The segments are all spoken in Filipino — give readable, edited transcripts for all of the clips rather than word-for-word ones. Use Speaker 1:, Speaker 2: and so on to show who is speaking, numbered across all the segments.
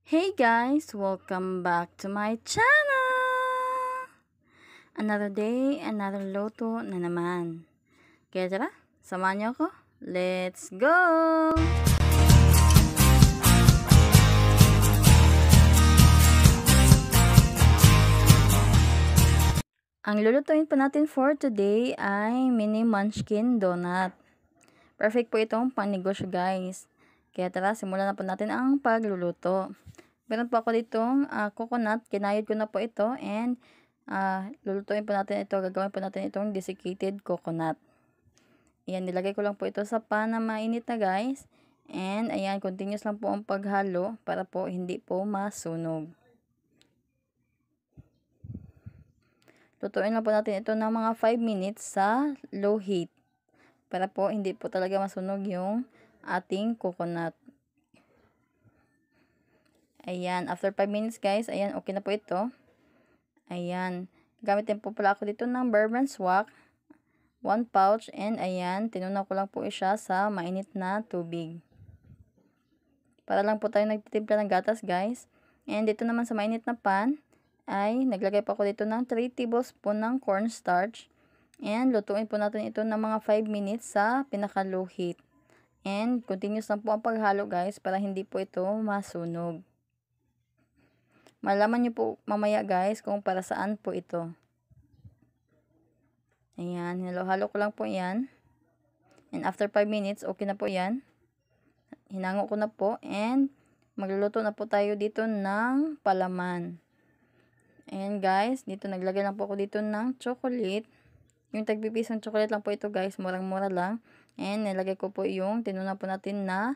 Speaker 1: Hey guys, welcome back to my channel! Another day, another luto na naman. Kaya tara, samahan niyo ako. Let's go! Ang lulutuin po natin for today ay mini munchkin donut. Perfect po itong pangnegosyo guys. Kaya tara, simulan na po natin ang pagluluto. Meron po ako ditong coconut, kinayod ko na po ito and lulutuin po natin ito, gagawin po natin itong desiccated coconut. Ayan, nilagay ko lang po ito sa pan na mainit na guys. And ayan, continuous lang po ang paghalo para po hindi po masunog. Lutuin lang po natin ito ng mga 5 minutes sa low heat. Para po hindi po talaga masunog yung ating coconut. Ayan, after 5 minutes guys, ayan, okay na po ito. Ayan, gamitin po pala ako dito ng bourbon swak. 1 pouch and ayan, tinunaw ko lang po siya sa mainit na tubig. Para lang po tayo nagtitimpla ng gatas guys. And dito naman sa mainit na pan, ay naglagay po ako dito ng 3 tablespoon ng cornstarch. And lutuin po natin ito ng mga 5 minutes sa pinaka low heat. And continuous lang po ang paghalo guys para hindi po ito masunog. Malaman nyo po mamaya guys kung para saan po ito. Ayan, halo-halo ko lang po yan. And after 5 minutes, okay na po yan. Hinango ko na po and magluluto na po tayo dito ng palaman. And guys, dito naglagay lang po ako dito ng chocolate. Yung tagpipisang chocolate lang po ito guys, murang-mura lang. And nilagay ko po yung tinuna po natin na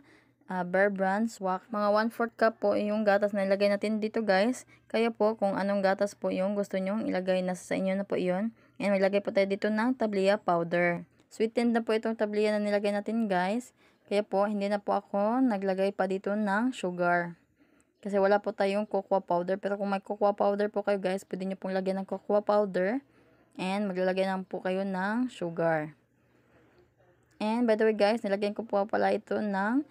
Speaker 1: Bear Brand Swak. Mga 1/4 cup po yung gatas na ilagay natin dito guys. Kaya po kung anong gatas po yung gusto nyong ilagay, nasa sa inyo na po yun. And maglagay po tayo dito ng tablia powder. Sweetened na po itong tablia na nilagay natin guys. Kaya po hindi na po ako naglagay pa dito ng sugar. Kasi wala po tayong cocoa powder. Pero kung may cocoa powder po kayo guys, pwede nyo pong lagyan ng cocoa powder. And maglalagay lang po kayo ng sugar. And by the way guys, nilagyan ko po pala ito ng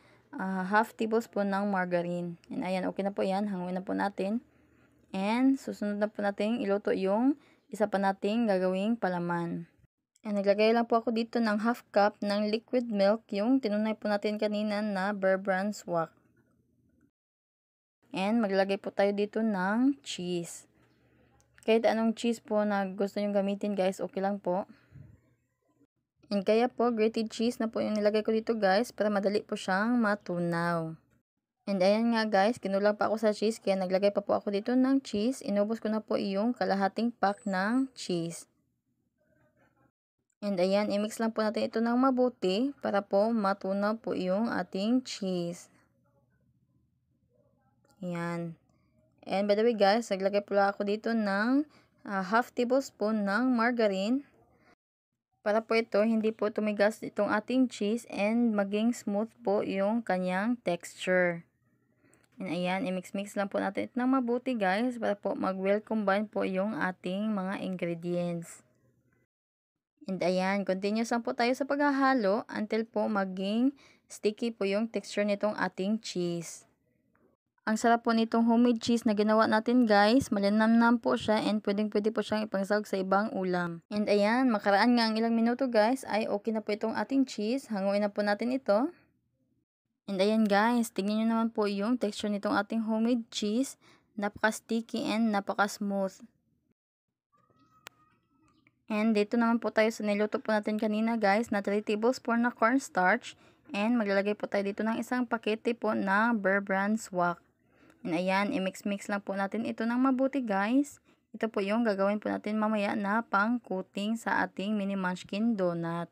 Speaker 1: half tablespoon ng margarine. And ayan, okay na po yan. Hanguin na po natin. And susunod na po natin iluto yung isa pa nating gagawing palaman. And naglagay lang po ako dito ng half cup ng liquid milk, yung tinunay po natin kanina na Bear Brand Swak. And maglagay po tayo dito ng cheese. Kahit anong cheese po na gusto nyo gamitin guys, okay lang po. And kaya po, grated cheese na po yung nilagay ko dito guys, para madali po siyang matunaw. And ayan nga guys, kinulang pa ako sa cheese, kaya naglagay pa po ako dito ng cheese. Inubos ko na po yung kalahating pack ng cheese. And ayan, i-mix lang po natin ito ng mabuti, para po matunaw po yung ating cheese. Ayan. And by the way guys, naglagay pala ako dito ng half tablespoon ng margarine. Para po ito, hindi po tumigas itong ating cheese and maging smooth po yung kanyang texture. And ayan, i-mix-mix lang po natin ito ng mabuti guys, para po mag-well combine po yung ating mga ingredients. And ayan, continuous lang po tayo sa paghahalo until po maging sticky po yung texture nitong ating cheese. Ang sarap po nitong homemade cheese na ginawa natin guys. Malinamnam po siya and pwedeng-pwede po siyang ipangsahog sa ibang ulam. And ayan, makaraan nga ang ilang minuto guys, ay okay na po itong ating cheese. Hanguin na po natin ito. And ayan guys, tingnan nyo naman po yung texture nitong ating homemade cheese. Napaka-sticky and napaka-smooth. And dito naman po tayo sa niluto po natin kanina guys, na 3 tablespoon na cornstarch. And maglalagay po tayo dito ng isang pakete po na Bear Brand Swak. And ayan, i-mix-mix lang po natin ito ng mabuti guys. Ito po yung gagawin po natin mamaya na pang-coating sa ating mini munchkin donut.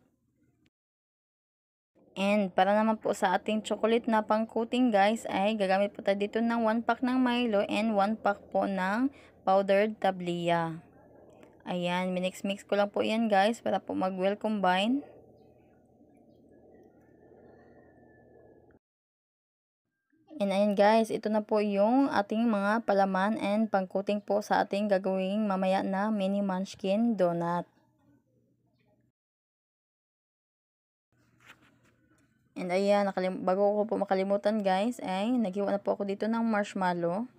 Speaker 1: And para naman po sa ating chocolate na pang-coating guys, ay gagamit po tayo dito ng 1 pack ng Milo and 1 pack po ng powdered tablia. Ayan, minix-mix ko lang po yan guys para po mag-well combine. And ayan guys, ito na po yung ating mga palaman and pang-coating po sa ating gagawing mamaya na mini munchkin donut. And ayan, bago ko po makalimutan guys, ay naghiwa na po ako dito ng marshmallow.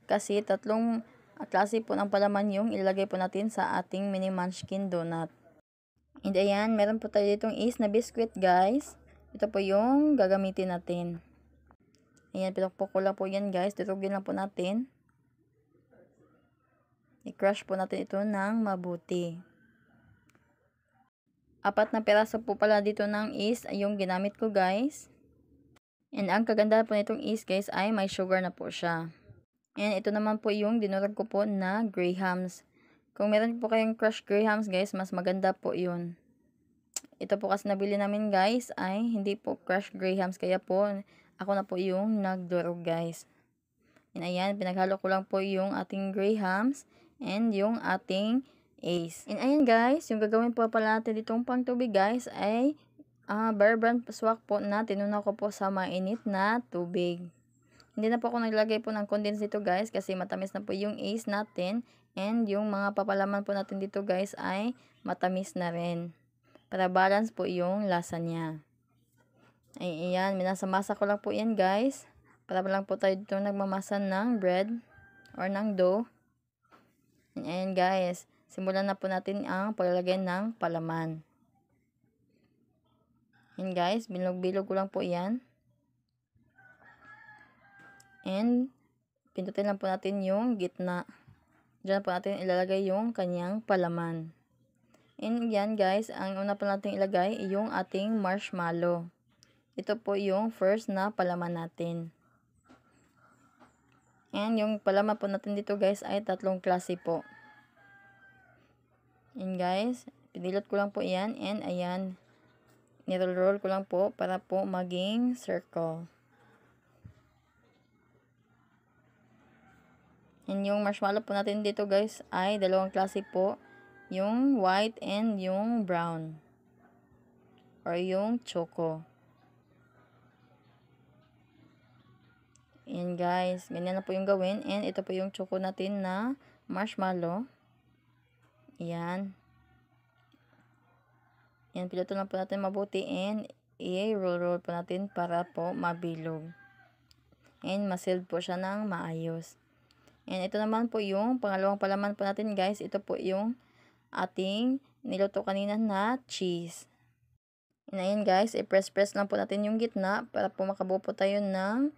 Speaker 1: Kasi tatlong klase po ng palaman yung ilalagay po natin sa ating mini munchkin donut. And ayan, meron po tayo ditong is na biscuit guys. Ito po yung gagamitin natin. Ayan, pinakpok ko lang po yan guys. Durugin lang po natin. I-crush po natin ito ng mabuti. 4 na piraso po pala dito ng is yung ginamit ko guys. And ang kagandahan po nitong is guys ay may sugar na po siya. And ito naman po yung dinurog ko po na grahams. Kung meron po kayong crushed grahams guys, mas maganda po yun. Ito po kasi nabili namin guys ay hindi po crushed grahams, kaya po ako na po yung nagdurog guys. And ayan, pinaghalo ko lang po yung ating grahams and yung ating ace. And ayan guys, yung gagawin po pala natin ditong pang tubig guys ay bear brand swak po na tinuna ko po sa mainit na tubig. Hindi na po ako naglagay po ng condense dito guys kasi matamis na po yung ace natin and yung mga papalaman po natin dito guys ay matamis na rin. Para balance po yung lasa niya. Ay, ayan, minasamasa ko lang po yan guys. Para lang po tayo dito nagmamasa ng bread or ng dough. And ayan guys, simulan na po natin ang paglalagay ng palaman. Ayan guys, bilog-bilog ko lang po yan. And pindutin lang po natin yung gitna. Diyan po natin ilalagay yung kanyang palaman. And yan guys, ang una po natin ilagay ay yung ating marshmallow. Ito po yung first na palaman natin. And yung palaman po natin dito guys ay 3 klase po. And guys, pinilot ko lang po yan. And ayan, nirol-roll ko lang po para po maging circle. And yung marshmallow po natin dito guys ay 2 klase po. Yung white and yung brown. Or yung choco. And guys, ganyan na po yung gawin. And ito po yung choco natin na marshmallow. Ayan. Yan, piluto lang po natin mabuti. And i-roll po natin para po mabilog. And masealed po siya ng maayos. And ito naman po yung pangalawang palaman po natin guys. Ito po yung ating niluto kanina na cheese. And ayan guys, i-press lang po natin yung gitna para po makabuo po tayo ng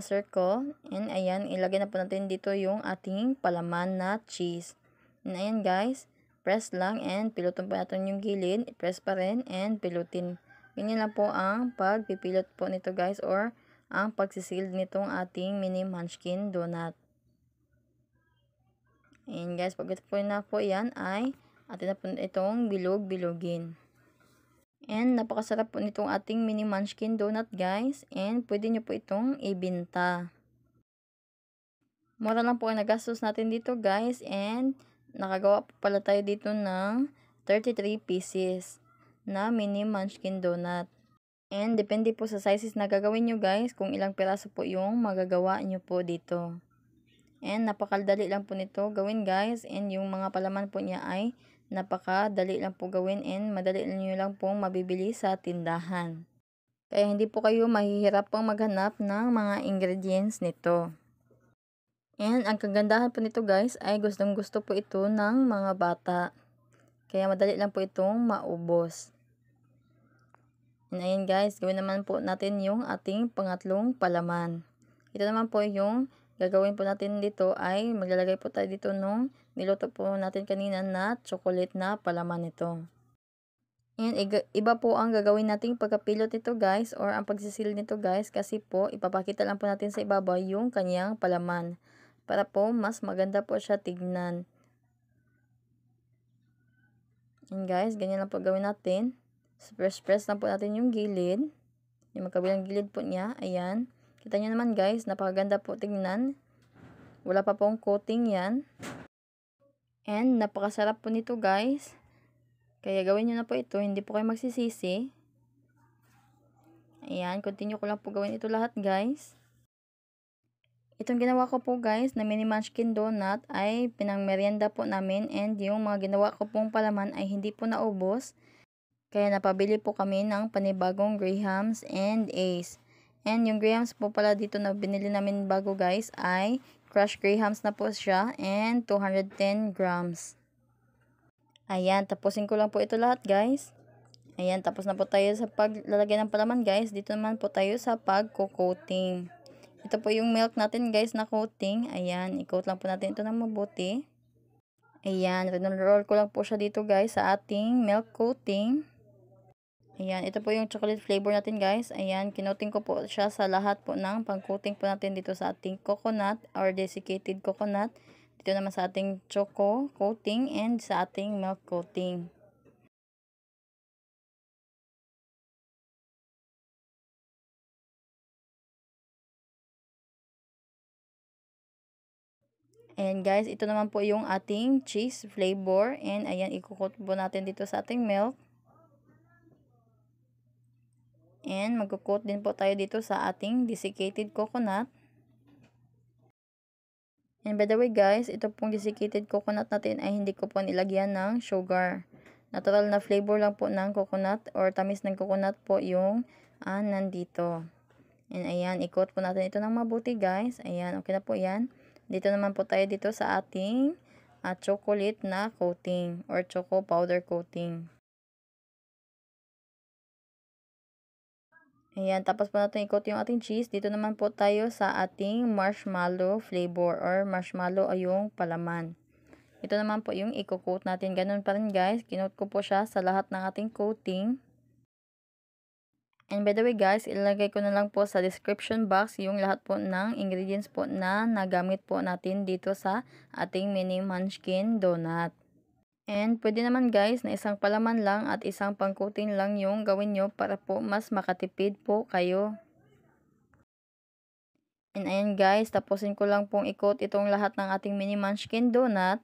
Speaker 1: circle. And ayan, ilagay na po natin dito yung ating palaman na cheese. And ayan guys, press lang and pilutin po natin yung gilid. I-press pa rin and pilutin. Ganyan lang po ang pagpipilot po nito guys or ang pagsisealed nitong ating mini munchkin donut. And guys, pag ito po na po yan ay atin na po itong bilog-bilogin. And napakasarap po nitong ating mini munchkin donut guys. And pwede nyo po itong ibinta. Mura lang po ang nagastos natin dito guys. And nakagawa po pala tayo dito ng 33 pieces na mini munchkin donut. And depende po sa sizes na gagawin nyo guys kung ilang piraso po yung magagawa nyo po dito. And napakadali lang po nito gawin guys. And yung mga palaman po niya ay napakadali lang po gawin and madali nyo lang pong mabibili sa tindahan. Kaya hindi po kayo mahihirap pong maghanap ng mga ingredients nito. And ang kagandahan po nito guys ay gustong gusto po ito ng mga bata. Kaya madali lang po itong maubos. And ayan guys, gawin naman po natin yung ating pangatlong palaman. Ito naman po yung gagawin po natin dito ay maglalagay po tayo dito nung niluto po natin kanina na chocolate na palaman nito. And iba po ang gagawin nating pagkapilot nito guys or ang pagsisil nito guys kasi po ipapakita lang po natin sa ibabaw yung kanyang palaman para po mas maganda po siya tignan. And guys, ganyan lang po gawin natin. Press lang po natin yung gilid. Yung magkabilang gilid po niya. Ayan. Kita nyo naman guys, napakaganda po tingnan. Wala pa pong coating yan. And napakasarap po nito guys. Kaya gawin nyo na po ito, hindi po kayo magsisisi. Ayan, continue ko lang po gawin ito lahat guys. Itong ginawa ko po guys na mini munchkin donut ay pinangmeryenda po namin and yung mga ginawa ko pong palaman ay hindi po naubos. Kaya napabili po kami ng panibagong Grahams and Ace. And yung Grahams po pala dito na binili namin bago guys ay crushed Grahams na po siya and 210 grams. Ayan, tapusin ko lang po ito lahat guys. Ayan, tapos na po tayo sa paglalagay ng palaman guys. Dito naman po tayo sa pagko-coating. Ito po yung milk natin guys na coating. Ayan, i-coat lang po natin ito ng mabuti. Ayan, roll ko lang po siya dito guys sa ating milk coating. Ayan, ito po yung chocolate flavor natin guys. Ayan, kinoting ko po siya sa lahat po ng pang-coating po natin dito sa ating coconut or desiccated coconut. Dito naman sa ating choco coating and sa ating milk coating. And guys, ito naman po yung ating cheese flavor. And ayan, i-coat po natin dito sa ating milk. And mag-coat din po tayo dito sa ating desiccated coconut. And by the way guys, ito pong desiccated coconut natin ay hindi ko po nilagyan ng sugar. Natural na flavor lang po ng coconut or tamis ng coconut po yung nandito. And ayan, i-coat po natin ito ng mabuti guys. Ayan, okay na po yan. Dito naman po tayo dito sa ating chocolate na coating or choco powder coating. Ayan, tapos po natin i-coat yung ating cheese. Dito naman po tayo sa ating marshmallow flavor or marshmallow ay yung palaman. Ito naman po yung i-coat natin. Ganun pa rin guys. Kinoat ko po siya sa lahat ng ating coating. And by the way guys, ilalagay ko na lang po sa description box yung lahat po ng ingredients po na nagamit po natin dito sa ating mini munchkin donut. And pwede naman guys na isang palaman lang at isang pang-coating lang yung gawin nyo para po mas makatipid po kayo. And ayan guys, tapusin ko lang pong i-coat itong lahat ng ating mini munchkin donut.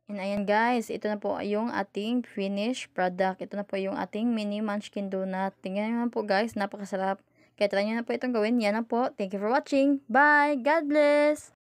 Speaker 1: And ayan guys, ito na po yung ating finished product. Ito na po yung ating mini munchkin donut. Tingnan nyo naman po guys, napakasarap. Kaya try nyo na po itong gawin. Yan na po. Thank you for watching. Bye! God bless!